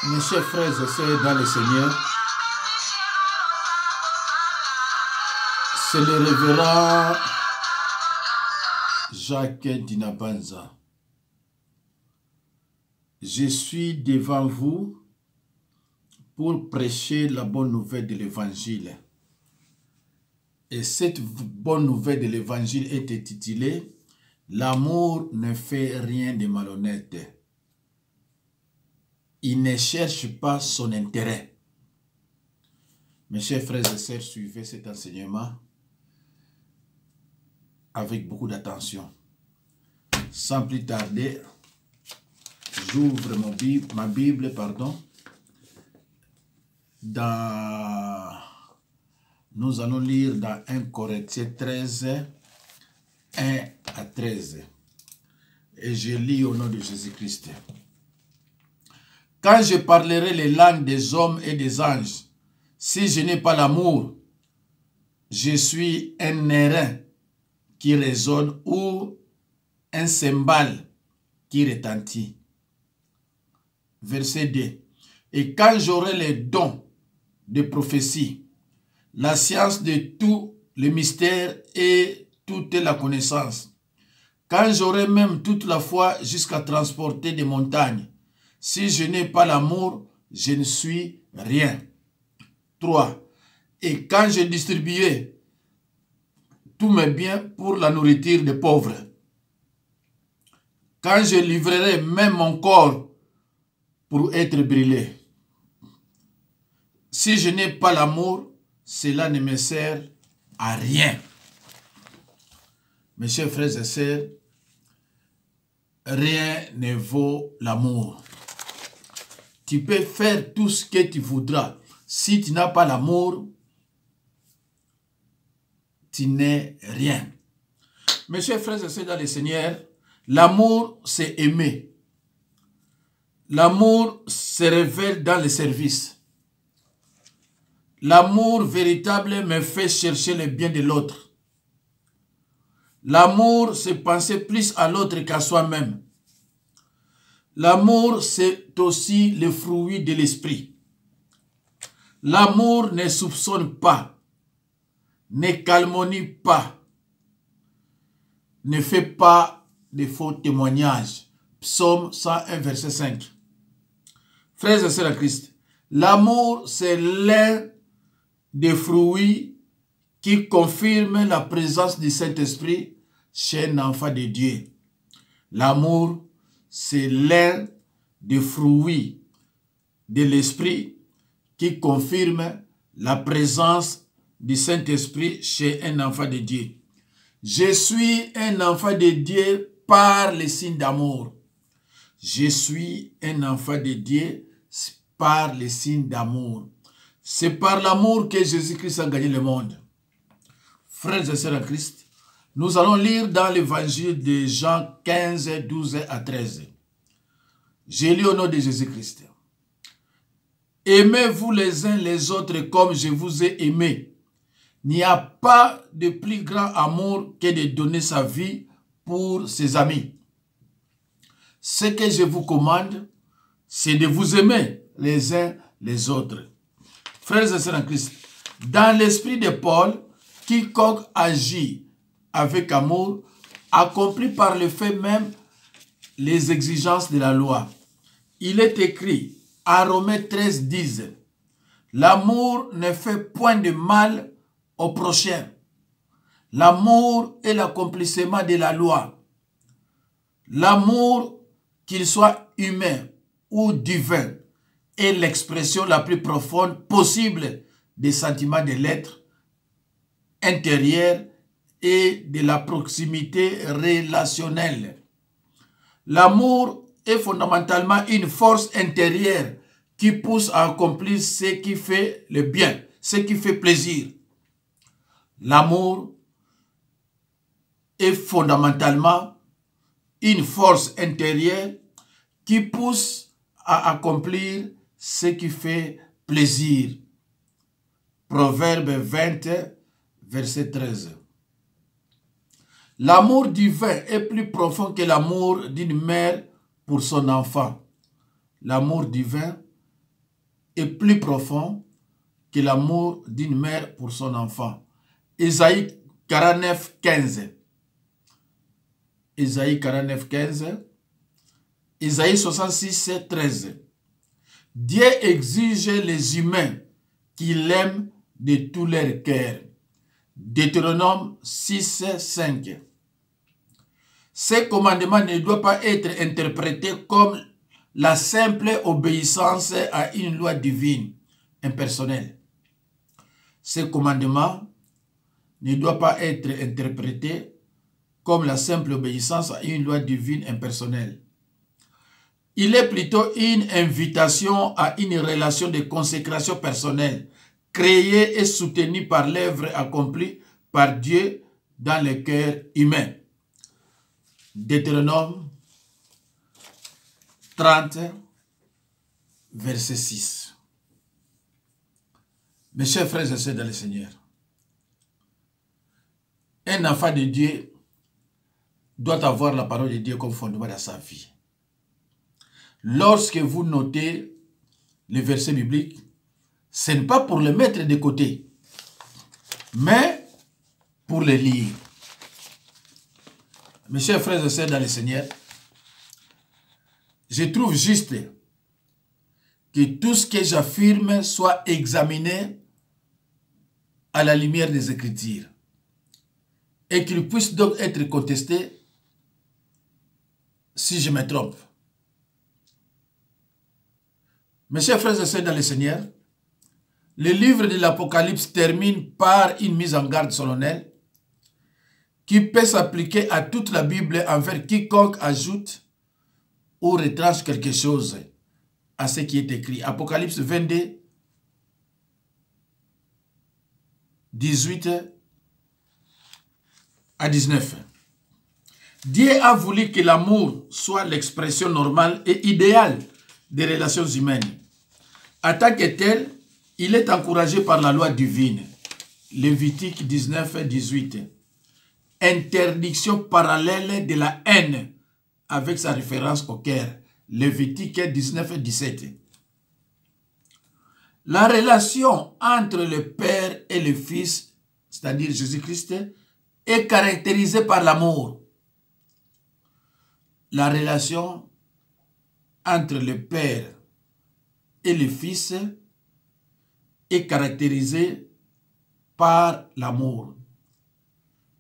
Mes chers frères et sœurs dans le Seigneur, c'est le révérend Jacques Dinabanza. Je suis devant vous pour prêcher la bonne nouvelle de l'Évangile. Et cette bonne nouvelle de l'Évangile est intitulée « L'amour ne fait rien de malhonnête. Il ne cherche pas son intérêt. » Mes chers frères et sœurs, suivez cet enseignement avec beaucoup d'attention. Sans plus tarder, j'ouvre ma Bible, nous allons lire dans 1 Corinthiens 13, 1 à 13. Et je lis au nom de Jésus-Christ. Quand je parlerai les langues des hommes et des anges, si je n'ai pas l'amour, je suis un airain qui résonne ou un cymbale qui retentit. Verset 2. Et quand j'aurai les dons de prophétie, la science de tous les mystères et toute la connaissance, quand j'aurai même toute la foi jusqu'à transporter des montagnes, si je n'ai pas l'amour, je ne suis rien. 3. Et quand je distribuerai tous mes biens pour la nourriture des pauvres, quand je livrerai même mon corps pour être brûlé, si je n'ai pas l'amour, cela ne me sert à rien. Mes chers frères et sœurs, rien ne vaut l'amour. Tu peux faire tout ce que tu voudras. Si tu n'as pas l'amour, tu n'es rien. Mes chers frères et sœurs dans le Seigneur, l'amour, c'est aimer. L'amour se révèle dans le service. L'amour véritable me fait chercher le bien de l'autre. L'amour, c'est penser plus à l'autre qu'à soi-même. L'amour, c'est aussi le fruit de l'esprit. L'amour ne soupçonne pas, ne calomnie pas, ne fait pas de faux témoignages. Psaume 101, verset 5. Frères et sœurs en Christ, l'amour, c'est l'un des fruits qui confirment la présence du Saint-Esprit chez un enfant de Dieu. L'amour, c'est l'un des fruits de l'Esprit qui confirme la présence du Saint-Esprit chez un enfant de Dieu. Je suis un enfant de Dieu par les signes d'amour. Je suis un enfant de Dieu par les signes d'amour. C'est par l'amour que Jésus-Christ a gagné le monde. Frères et sœurs en Christ, nous allons lire dans l'évangile de Jean 15, 12 à 13. J'ai lu au nom de Jésus-Christ. Aimez-vous les uns les autres comme je vous ai aimé. Il n'y a pas de plus grand amour que de donner sa vie pour ses amis. Ce que je vous commande, c'est de vous aimer les uns les autres. Frères et sœurs en Christ, dans l'esprit de Paul, quiconque agit avec amour accomplit par le fait même les exigences de la loi. Il est écrit à Romains 13, 10, l'amour ne fait point de mal au prochain. L'amour est l'accomplissement de la loi. L'amour, qu'il soit humain ou divin, est l'expression la plus profonde possible des sentiments de l'être intérieur et de la proximité relationnelle. L'amour est fondamentalement une force intérieure qui pousse à accomplir ce qui fait le bien, ce qui fait plaisir. L'amour est fondamentalement une force intérieure qui pousse à accomplir ce qui fait plaisir. Proverbe 20, verset 13. L'amour divin est plus profond que l'amour d'une mère pour son enfant. L'amour divin est plus profond que l'amour d'une mère pour son enfant. Ésaïe 49, 15. Ésaïe 49, 15. Ésaïe 66, 13. Dieu exige les humains qui l'aiment de tout leur cœur. Deutéronome 6, 5. Ces commandements ne doivent pas être interprétés comme la simple obéissance à une loi divine impersonnelle. Ces commandements ne doivent pas être interprétés comme la simple obéissance à une loi divine impersonnelle. Il est plutôt une invitation à une relation de consécration personnelle, créée et soutenue par l'œuvre accomplie par Dieu dans le cœur humain. Deutéronome 30, verset 6. Mes chers frères et sœurs dans le Seigneur, un enfant de Dieu doit avoir la parole de Dieu comme fondement dans sa vie. Lorsque vous notez les versets bibliques, ce n'est pas pour les mettre de côté, mais pour les lire. Mes chers frères et sœurs dans le Seigneur, je trouve juste que tout ce que j'affirme soit examiné à la lumière des Écritures et qu'il puisse donc être contesté si je me trompe. Mes chers frères et sœurs dans le Seigneur, le livre de l'Apocalypse termine par une mise en garde solennelle qui peut s'appliquer à toute la Bible envers quiconque ajoute ou retranche quelque chose à ce qui est écrit. Apocalypse 22, 18 à 19. Dieu a voulu que l'amour soit l'expression normale et idéale des relations humaines. En tant que tel, il est encouragé par la loi divine. Lévitique 19, 18. Interdiction parallèle de la haine avec sa référence au cœur. Lévitique 19, 17. La relation entre le Père et le Fils, c'est-à-dire Jésus-Christ, est caractérisée par l'amour. La relation entre le Père et le Fils est caractérisée par l'amour.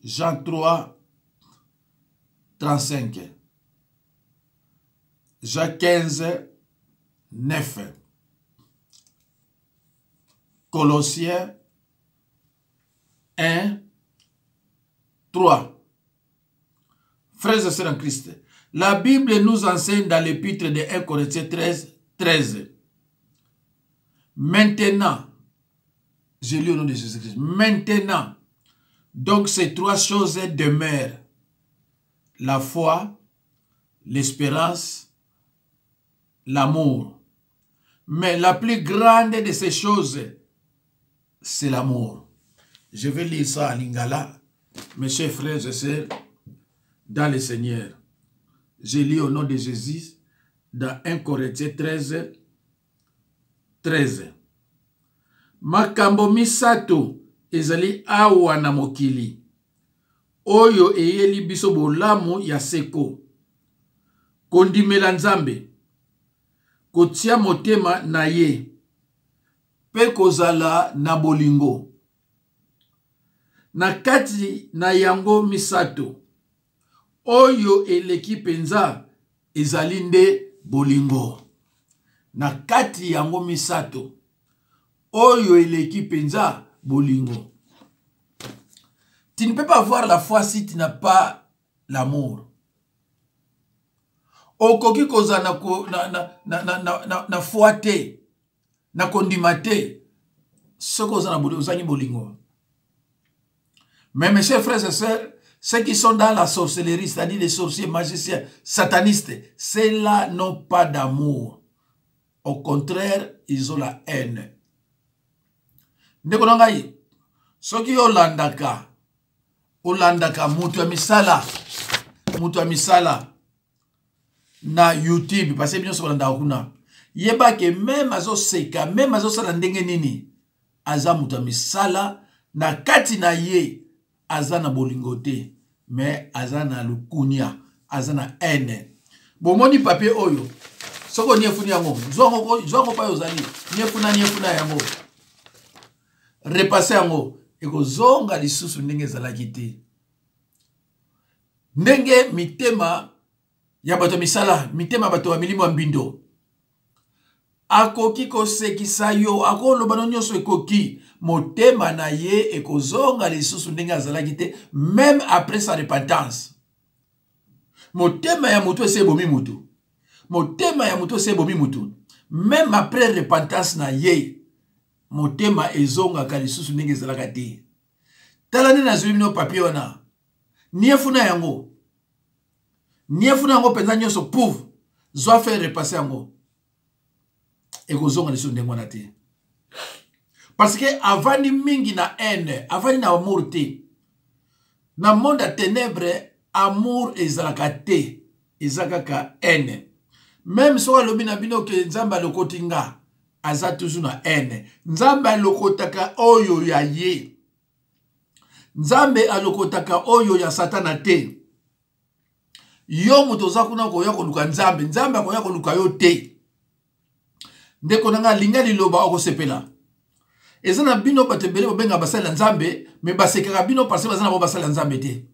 Jean 3, 35. Jean 15, 9. Colossiens 1, 3. Frères et sœurs en Christ, la Bible nous enseigne dans l'épître de 1 Corinthiens 13, 13. Maintenant, je lis au nom de Jésus-Christ. Maintenant, donc ces trois choses demeurent. La foi, l'espérance, l'amour. Mais la plus grande de ces choses, c'est l'amour. Je vais lire ça en lingala, mes chers frères et sœurs, dans le Seigneur. Je lis au nom de Jésus, dans 1 Corinthiens 13, 13. Makambo misato ezali awa na mokili. Oyo eyeli biso bolamu ya seko. Kondimela Nzambe. Kotia motema na ye. Pe kozala na bolingo. Na kati na yango misato. Oyo eleki penza ezali nde bolingo. Na kati yango misato. Oyo eleki penza bolingo. Tu ne peux pas avoir la foi si tu n'as pas l'amour. Okoki koza na foi te, na kondima te, ce koza na bolingo. Mais mes chers frères et sœurs, ceux qui sont dans la sorcellerie, c'est-à-dire les sorciers, magiciens, satanistes, ceux-là n'ont pas d'amour. Au contraire, ils ont la haine. Ndekonangai, soki olandaka mutu ya misala na YouTube, parce que bien sûr olanda kuna. Yeba ke même azo seka, même azo sala ndenge nini, aza muta misala, na kati na ye, aza na bolingote, mais aza na lukunya, aza na ene. Bomoni papier oyo, soko niefuni yango, zwango pa yozali, niefuna yango. Repasser yango, eko zonga lisusu ndenge zalaki te. Ndenge mitema ya bato misala, mitema bato wa milimo mbindo. Akoki kosekisa yo, akoloba no nyonso ekoki, motema na ye ekozonga lisusu ndenge azalaki te, même après sa repentance. Motema ya mutu ese bomi mutu. Motema ya mutu ese bomi mutu. Même après repentance na ye, motema ezonga ka lisusu ndenge ezalaka te. Tala nde nazwi bino papier wana. Niefuna yango. Niefuna yango penza nyonso pouf. Zwa faire repasser yango. Ekozonga lisusu ndenge wana te. Parce que avani mingi na haine, avani na amour te. Na monde a ténèbres, amour ezalaka te. Ezalaka ka haine. Même si on lobi na bino ke nzamba lokotinga, aza toujours na haine. Nzamba lokotaka oyo ya ye. Nzambe alokotaka oyo ya satana te. Yo muto za kuna koya koluka nzambe, nzambe akoya koluka yo te. Ndeko nanga linga liloba okosepela. Eza na bino batebele bobenga basala nzambe, me basekaka bino parce bazana bo basala nzambe te.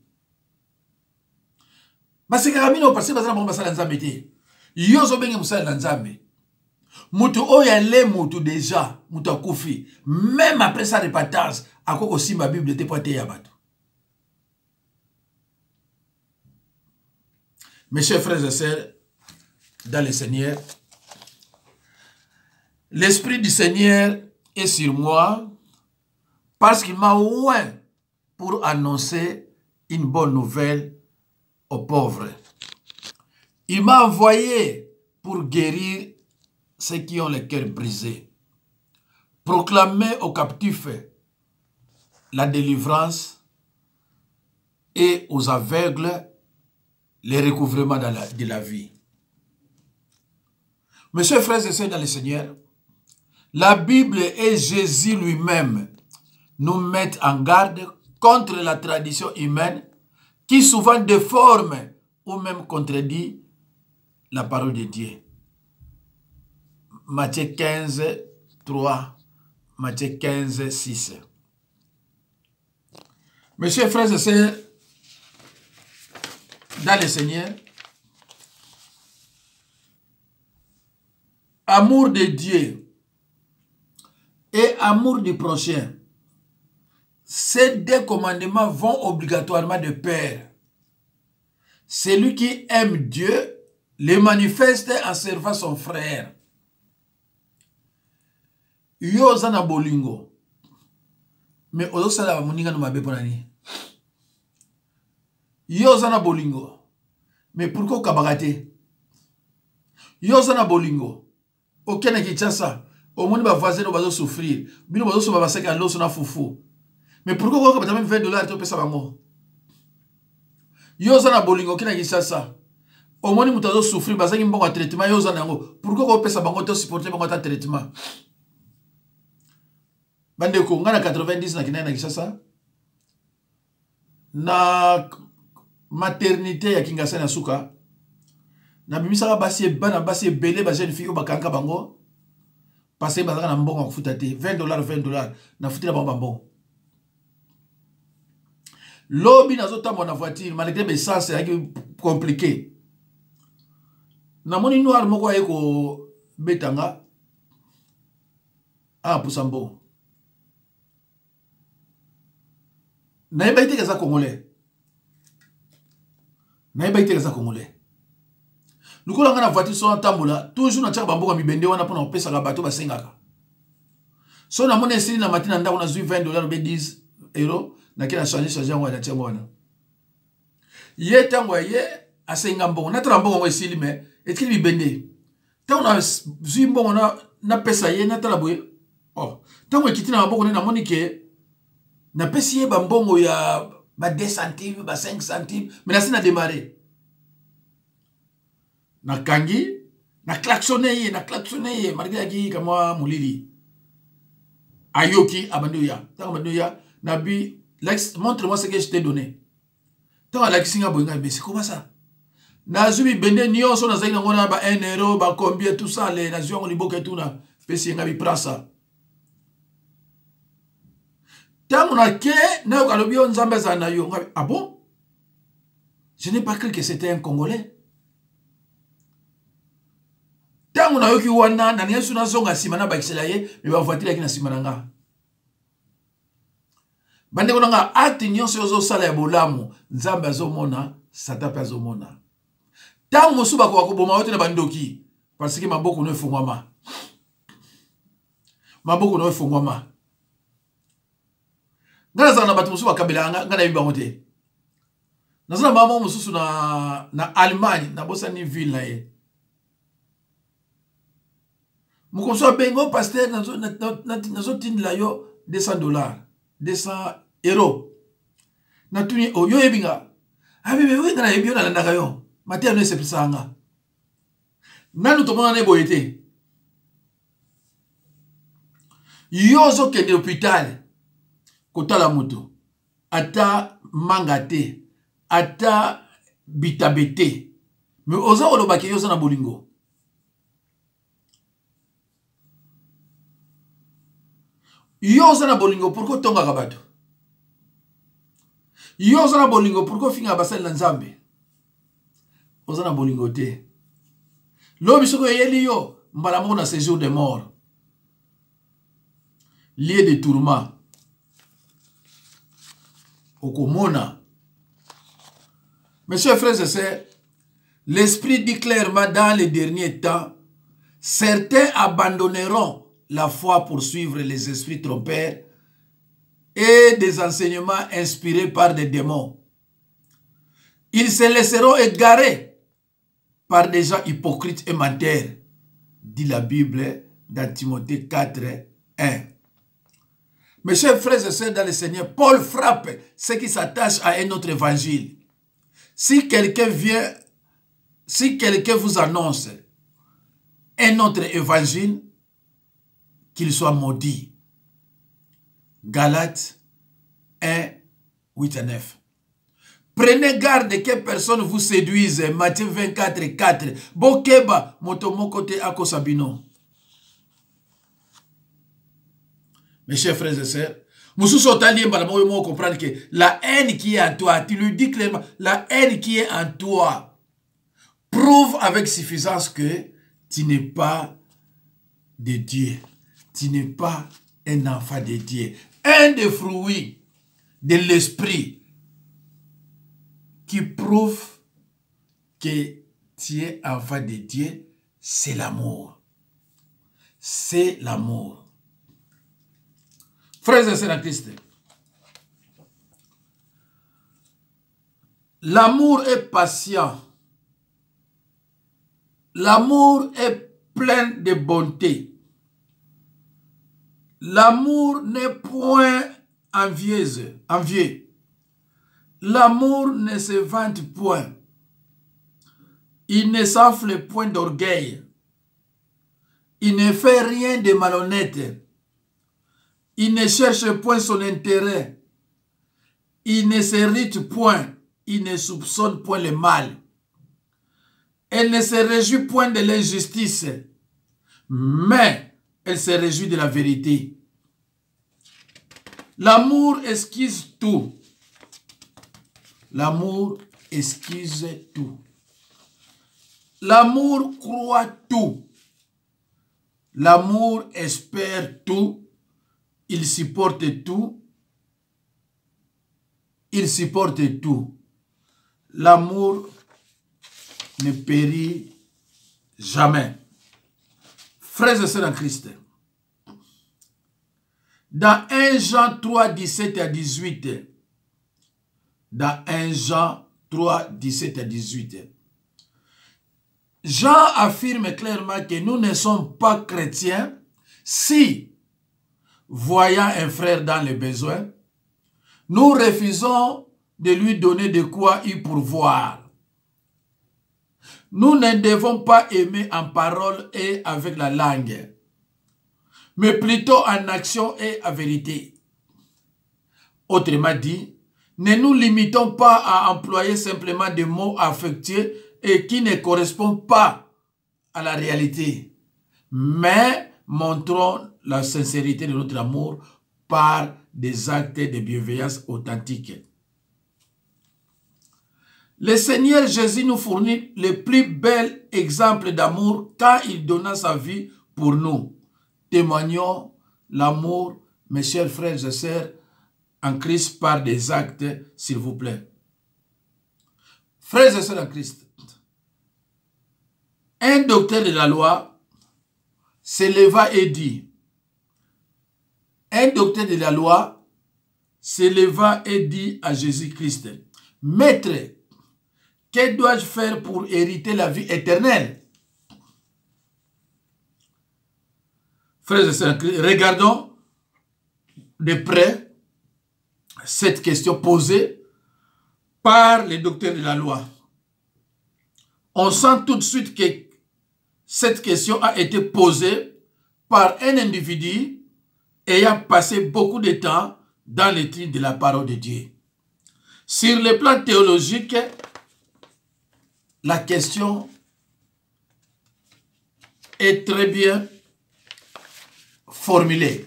Basekaka bino parce bazana bo basala nzambe te. Yo zo benga musala nzambe. Mutu oya le mutu déjà, mutu akufi, même après sa repentance, akoko simba Bible te pote ya bato. Mes chers frères et sœurs, dans le Seigneur, l'Esprit du Seigneur est sur moi parce qu'il m'a oint pour annoncer une bonne nouvelle aux pauvres. Il m'a envoyé pour guérir ceux qui ont le cœur brisé, proclamer aux captifs la délivrance et aux aveugles le recouvrement de la vie. Mes chers frères et sœurs dans le Seigneur, la Bible et Jésus lui-même nous mettent en garde contre la tradition humaine qui souvent déforme ou même contredit la parole de Dieu. Matthieu 15, 3, Matthieu 15, 6. Mes chers frères et sœurs, dans le Seigneur, amour de Dieu et amour du prochain, ces deux commandements vont obligatoirement de pair. Celui qui aime Dieu le manifeste en servant son frère. Yo zana bolingo, mais ozo sala moninga no mabe ponani. Yo zana bolingo, mais pourquoi kabagate? Yo zana bolingo, okene kichasa, au monde ba voisin no bazo souffrir, bino bazo so ba seka loso na fufu. Mais pourquoi ko kabata même $20 to pesa bango? Yo zana bolingo okene kichasa, au monde mutazo souffrir bazaki mbongo traitement yo zana ngo, pourquoi ko pesa bango to supporter bango ta traitement? Bande ko ngana 90 na kinana kisasa na maternité ya Kingasa na suka na bimisa basi bana basi belé ba jeune fille bakanga bango passer bazaka na mbongo kufuta te $20 na futila bango mbongo lobi nazotamba na voiture malgré essence ya compliqué na moni noir moko ayeko betanga pusambo na iba iteka za Congolais. Na iba iteka za Congolais. Lukola nga na voiture so tambola, toujours na tchaka bamboka mibende wana pona opesa ka bato basengaka. So na mona esili na matina ndako na zui $20 be 10 na kila changer yango na tchango wana. Ye tango ye asenga mbongo, na tala mbongo esili me etkili mibende. Tango na zui mbongo na pesa ye na tala boye. Oh, tango ekitina maboko na moni ke na pesi ye bambongo ya ba 2 centimes, ba 5 centimes, mais na sina démarrer. Na kangi, Na klaxonné, malgré qui comme moi moulili. Ayoki abandoya. Tant abandoya, nabi, montre-moi ce que je t'ai donné. Tant à la kisinga boinga, mais c'est comment ça? Nazubi bende nyonso na zaina ngona ba 1 euro, ba combien tout ça, les nations on liboke tout na. Pesi ngabi prend ça. Tant on a que, na okalobi on nzambe za na yo. Ah bon? Je n'ai pas cru que c'était un Congolais. Tant on a eu qui wana, na nyesu na zonga simana ba kiselaye, mais ba voiture qui na simana nga. Bande ko nga ati nyonso yozo sala ya bolamu, nzambe azomona, sata pe azomona. Tant mosuba ko akoboma wote na bandoki, parce que maboko no efungwama. Maboko no efungwama. Ngana za na batu mosuba kabela ngana yiba ngote. Nazana mama mosusu na Allemagne, na bosa ni ville na ye. Mukoso bengo pasteur nazo tindla yo $200, 200 euros. Na tuni o yo ebinga. Abi be wenga na ebio na landaka yo. Matia no sepsanga. Nanu to mona ne boyete. Yo zo kende hôpital. Kotala moto. Ata mangate. Ata bitabete. Mais oza olobaki yo za na bolingo. Yo zana bolingo pourquoi tonga kabato? Yo zana bolingo pourquoi finga basali na nzambe? Ozana bolingo te. Lo bisoko yeli yo mbala moko na séjour de mort. Lieu de tourment. Okomona. Mes chers frères et sœurs, l'Esprit dit clairement dans les derniers temps, certains abandonneront la foi pour suivre les esprits trompeurs et des enseignements inspirés par des démons. Ils se laisseront égarer par des gens hypocrites et menteurs, dit la Bible dans Timothée 4, 1. Mes chers frères et sœurs dans le Seigneur, Paul frappe ceux qui s'attachent à un autre évangile. Si quelqu'un vous annonce un autre évangile, qu'il soit maudit. Galates 1, 8 à 9. Prenez garde que personne vous séduise. Matthieu 24, 4. Bokeba, motomo kote akosabino. Mes chers frères et sœurs, vous comprendre que la haine qui est en toi, tu lui dis clairement, la haine qui est en toi prouve avec suffisance que tu n'es pas de Dieu. Tu n'es pas un enfant de Dieu. Un des fruits de l'esprit qui prouve que tu es enfant de Dieu, c'est l'amour. C'est l'amour. Frères et sœurs en Christ, l'amour est patient. L'amour est plein de bonté. L'amour n'est point envieux. L'amour ne se vante point. Il ne s'enfle point d'orgueil. Il ne fait rien de malhonnête. Il ne cherche point son intérêt. Il ne s'irrite point. Il ne soupçonne point le mal. Elle ne se réjouit point de l'injustice, mais elle se réjouit de la vérité. L'amour esquisse tout. L'amour esquisse tout. L'amour croit tout. L'amour espère tout. Il supporte tout. Il supporte tout. L'amour ne périt jamais. Frères et sœurs en Christ, dans 1 Jean 3, 17 à 18, dans 1 Jean 3, 17 à 18, Jean affirme clairement que nous ne sommes pas chrétiens si, voyant un frère dans le besoin, nous refusons de lui donner de quoi y pourvoir. Nous ne devons pas aimer en parole et avec la langue, mais plutôt en action et en vérité. Autrement dit, ne nous limitons pas à employer simplement des mots affectueux et qui ne correspondent pas à la réalité, mais montrons la sincérité de notre amour par des actes de bienveillance authentiques. Le Seigneur Jésus nous fournit le plus bel exemple d'amour quand il donna sa vie pour nous. Témoignons l'amour, mes chers frères et sœurs, en Christ par des actes, s'il vous plaît. Frères et sœurs en Christ, un docteur de la loi s'éleva et dit, un docteur de la loi s'éleva et dit à Jésus-Christ, « Maître, que dois-je faire pour hériter la vie éternelle ?» Frères et sœurs, regardons de près cette question posée par les docteurs de la loi. On sent tout de suite que cette question a été posée par un individu ayant passé beaucoup de temps dans l'étude de la parole de Dieu. Sur le plan théologique, la question est très bien formulée.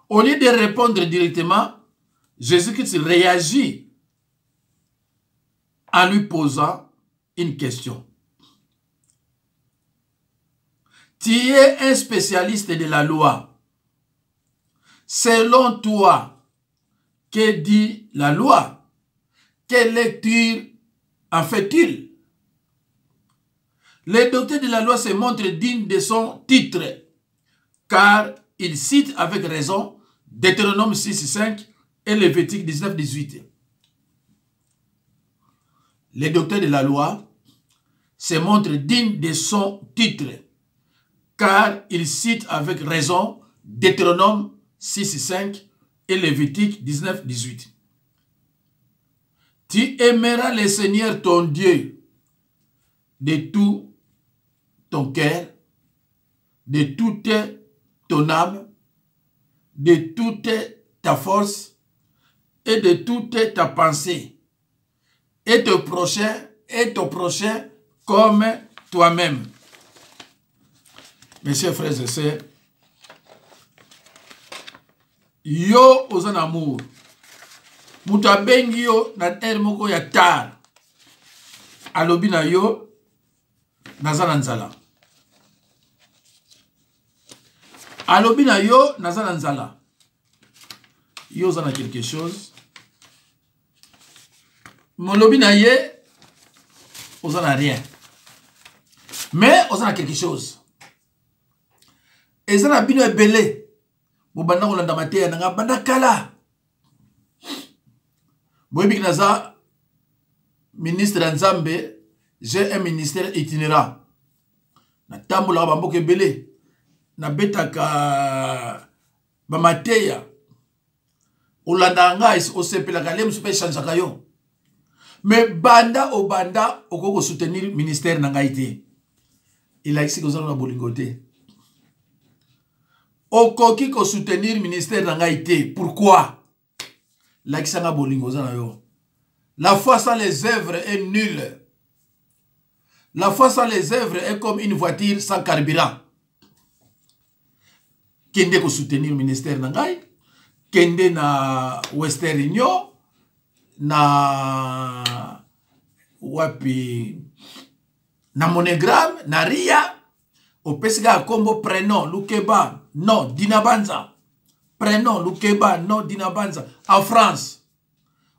Au lieu de répondre directement, Jésus-Christ réagit en lui posant une question. Tu es un spécialiste de la loi. Selon toi, que dit la loi? Quelle lecture en fait-il? Le docteur de la loi se montre digne de son titre, car il cite avec raison Deutéronome 6.5 et Lévitique 19.18. Le docteur de la loi se montre digne de son titre, car il cite avec raison Deutéronome 6.5 et Lévitique 19.18. Tu aimeras le Seigneur ton Dieu de tout ton cœur, de toute ton âme, de toute ta force et de toute ta pensée, et ton prochain comme toi-même. Mes chers frères et sœurs, yo ozan amour, muta bengi yo na moko ya tar, alobi na yo nazana nzala. Alobi na yo nazana nzala. Yo ozana quelque chose. Molobi na ye ozana rien. Mais ozana quelque chose. Ezana bino ebele. Mubanda kolanda mateya nanga banda kala. Boyebi naza ministre Nzambe, j'ai un ministère itinérant. Na tambola bamboka ebele. Na betaka bamateya. Olanda nga osepelaka le musupe chanjaka yo. Mais banda obanda okoko soutenir ministère na ngai te. Il a ici kozala na bolingo te. Okoki ko soutenir ministère na ngai te. Pourquoi? La kisanga bolingo za na yo. La foi sans les œuvres est nulle. La foi sans les œuvres est comme une voiture sans carburant. Kende ko soutenir ministère na ngai, kende na Western Union, na wapi, na Monogram, na Ria, au Pesga Combo prénom Lukeba, non Dinabanza, prénom Lukeba, non Dinabanza, en France,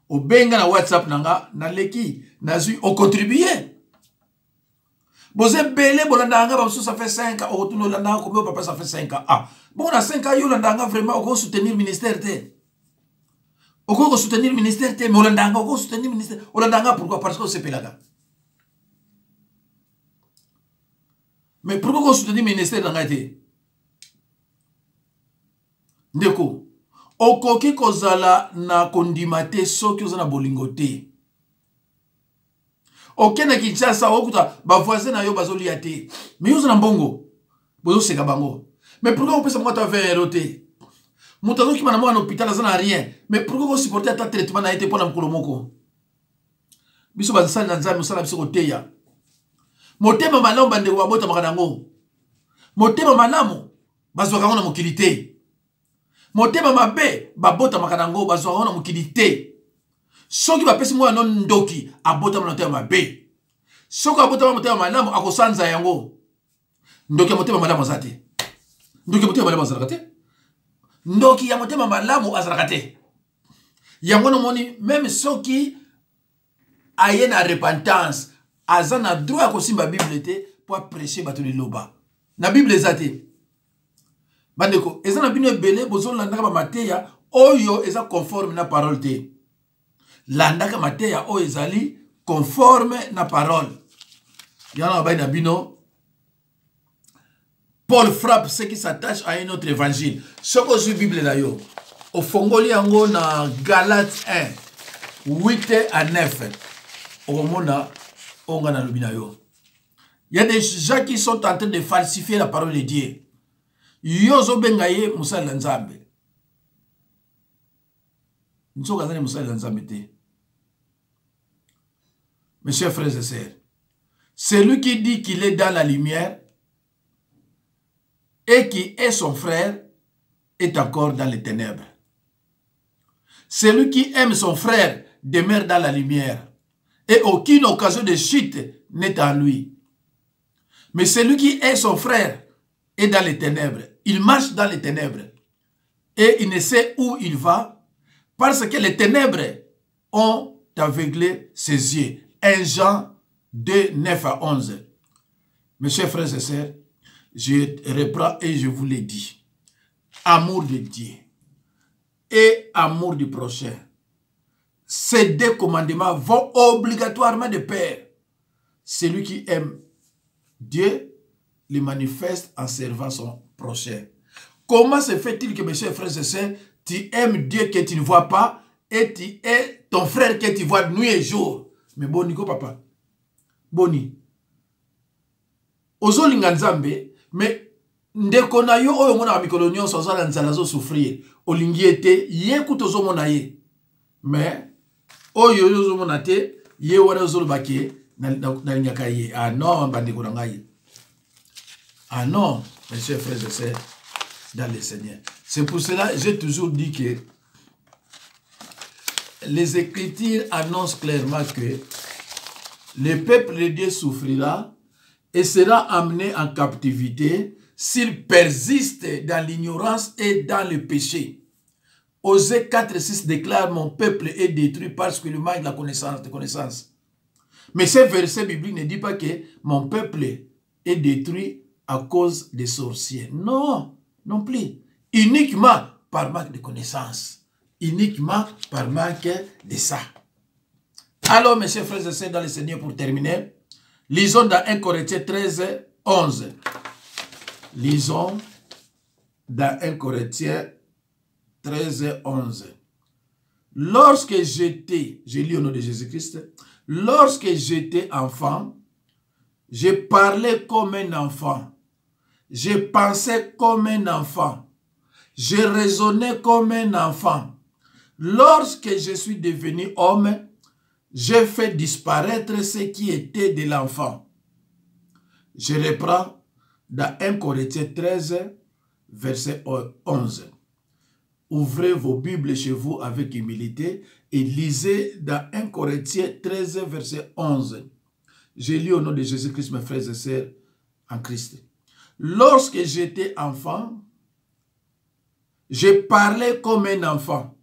au Benga na WhatsApp nanga, na Leki, na Zui, au contribué. Bozé belé bolandanga bamsou ça fait 5 ans, au retour landanga comme papa ça fait 5 ans. Ah, bon na 5 ans yo landanga vraiment au soutenir ministère té. Au soutenir ministère té, mais landanga au soutenir ministère. Landanga pourquoi? Parce que c'est pelaga. Mais pourquoi on soutenir ministère dans té? Ndeko, okoki kozala na kondimate soki ozana bolingo té. Ok na Kinshasa okuta ba voisin na yo bazolia te. Mais yo na mbongo. Bozo seka bango. Mais pourquoi on peut se mettre à 20 € te? Moutazo qui m'a en hôpital ça n'a rien. Mais pourquoi vous supportez à ta traitement na été pour na mkolomoko? Biso bazasa na nzambe musala biso koteya. Motema malamu bande wa bota makanango. Motema malamu bazwaka ngona mokilité. Motema mabe babota makanango bazwaka ngona mokilité. Soki bapesi mwa non ndoki abota motema mabe. Soki abota motema malamu akosanza yango. Ndoki motema malamu zate. Ndoki motema malamu azalaka te. Ndoki ya motema malamu azalaka te. Yango no moni même soki aye na repentance azana droit ko simba Bible te pour prêcher bato liloba. Na Bible ezate. Bandeko, ezana bino ebele bozo landaka ba mateya oyo eza conforme na parole te. Landaka mateya oyo ezali conforme na parole. Yana ba na bino Paul frappe ceux qui s'attachent à un autre évangile. Ce que je Bible là yo. Au fongoli yango na Galates 1 8 à 9. Au mona onga na lubina yo. Il y a des gens qui sont en train de falsifier la parole de Dieu. Yozo bengaye musala nzambe. Nsoka zane musala nzambe te. Mes chers frères et sœurs, celui qui dit qu'il est dans la lumière et qui est son frère est encore dans les ténèbres. Celui qui aime son frère demeure dans la lumière et aucune occasion de chute n'est en lui. Mais celui qui est son frère est dans les ténèbres. Il marche dans les ténèbres et il ne sait où il va parce que les ténèbres ont aveuglé ses yeux. 1 Jean 2, 9 à 11. Mes chers frères et sœurs, je reprends et je vous l'ai dit. Amour de Dieu et amour du prochain. Ces deux commandements vont obligatoirement de pair. Celui qui aime Dieu le manifeste en servant son prochain. Comment se fait-il que, mes chers frères et sœurs, tu aimes Dieu que tu ne vois pas et tu es ton frère que tu vois nuit et jour? Mais boni ko papa. Boni. Ozo linganzambe, mais ndeko na yo oyo mona mikolo nyonso azala nzala zo souffrir. Olingi ete ye kutozo mona ye. Mais oyo yo mona te ye wana zo baki na lingaka ye. Ah non bandeko na ngai. Ah non, mes chers frères et sœurs dans le Seigneur. C'est pour cela que j'ai toujours dit que les Écritures annoncent clairement que le peuple de Dieu souffrira et sera amené en captivité s'il persiste dans l'ignorance et dans le péché. Osée 4:6 déclare: mon peuple est détruit parce que le manque de la connaissance. Mais ce verset biblique ne dit pas que mon peuple est détruit à cause des sorciers. Non, non plus. Uniquement par manque de connaissance. Uniquement par manque de ça. Alors, mes chers frères et sœurs dans le Seigneur, pour terminer, lisons dans 1 Corinthiens 13, 11. Lisons dans 1 Corinthiens 13, 11. Lorsque j'étais, je lis au nom de Jésus-Christ, lorsque j'étais enfant, je parlais comme un enfant, je pensais comme un enfant, je raisonnais comme un enfant. Lorsque je suis devenu homme, j'ai fait disparaître ce qui était de l'enfant. Je reprends dans 1 Corinthiens 13, verset 11. Ouvrez vos Bibles chez vous avec humilité et lisez dans 1 Corinthiens 13, verset 11. Je lis au nom de Jésus-Christ, mes frères et sœurs, en Christ. Lorsque j'étais enfant, je parlais comme un enfant.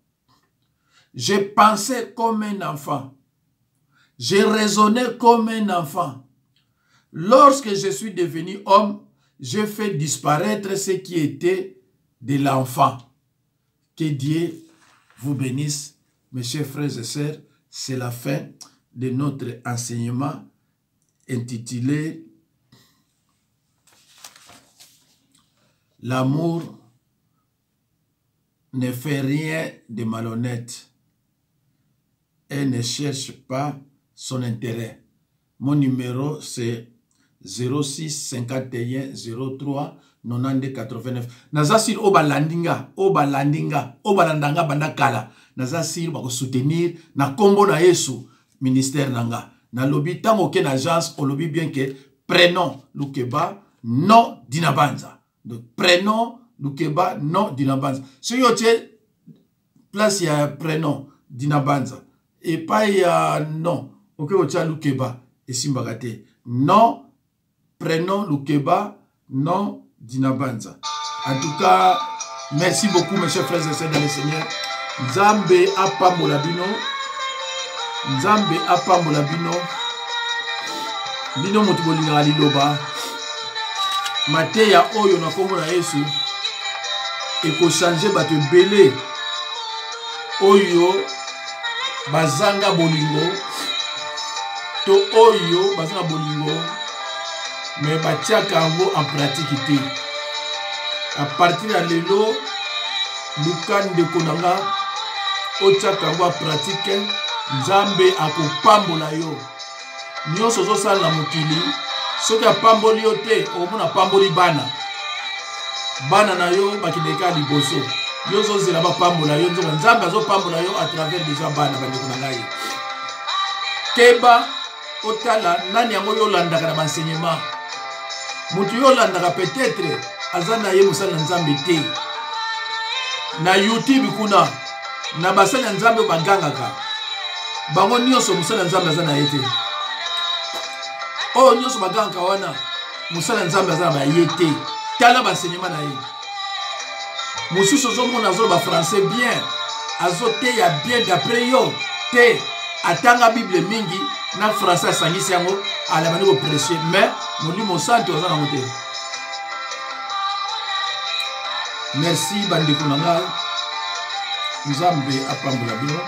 Je pensais comme un enfant. Je raisonnais comme un enfant. Lorsque je suis devenu homme, j'ai fait disparaître ce qui était de l'enfant. Que Dieu vous bénisse, mes chers frères et sœurs. C'est la fin de notre enseignement intitulé « L'amour ne fait rien de malhonnête et ne cherche pas son intérêt. Mon numéro c'est 06 51 03 92 89. Nazasir oba landinga, obalandanga bandakala. Nazasir bako soutenir na kombo na Yesu ministère nanga. Na lobi tango ke na agence on lobi bien que prénom Lukeba non Dinabanza. Donc prénom Lukeba non Dinabanza. Si yo tient place ya prénom Dinabanza et pas ya non. Ok o tient Lukeba et Simbagate. Non prénom Lukeba non Dinabanza. En tout cas, merci beaucoup mes chers frères et sœurs dans le Seigneur. Nzambe apambola bino. Nzambe apambola bino. Bino motu bolinga liloba. Mateya oyo na kombo na Yesu. Eko changer bato belé. Oyo bazanga bolingo. To oyo bazanga bolingo. Mais batiaka yango en pratique. À partir de l'élo, Lukan de Konanga, otiaka yango en pratique, Nzambe akopambola yo. Nyo sozo sala na mokili, soki apamboli yo te, omona pamboli bana. Bana na yo bakideka liboso. Yo zozela ba pambola yo, Nzambe azopambola yo à travers déjà bana bandeko na ngai. Keba otala nani yango yo landaka na enseignement. Mutu yo landaka peut-être azana ye musala Nzambe te. Na YouTube kuna na basala Nzambe bagangaka. Bango nyonso musala Nzambe azana yete. Oh nyonso bagangaka wana musala Nzambe azana ba yete. Tala ba enseignement na ye. Mususu zo mona zo ba français bien. Azote ya bien d'après yo te atanga Bible mingi na français sangisi yango ala bani ko prêcher mais molimo santo azana mote. Merci bandeko nanga. Nzambe apambola bino.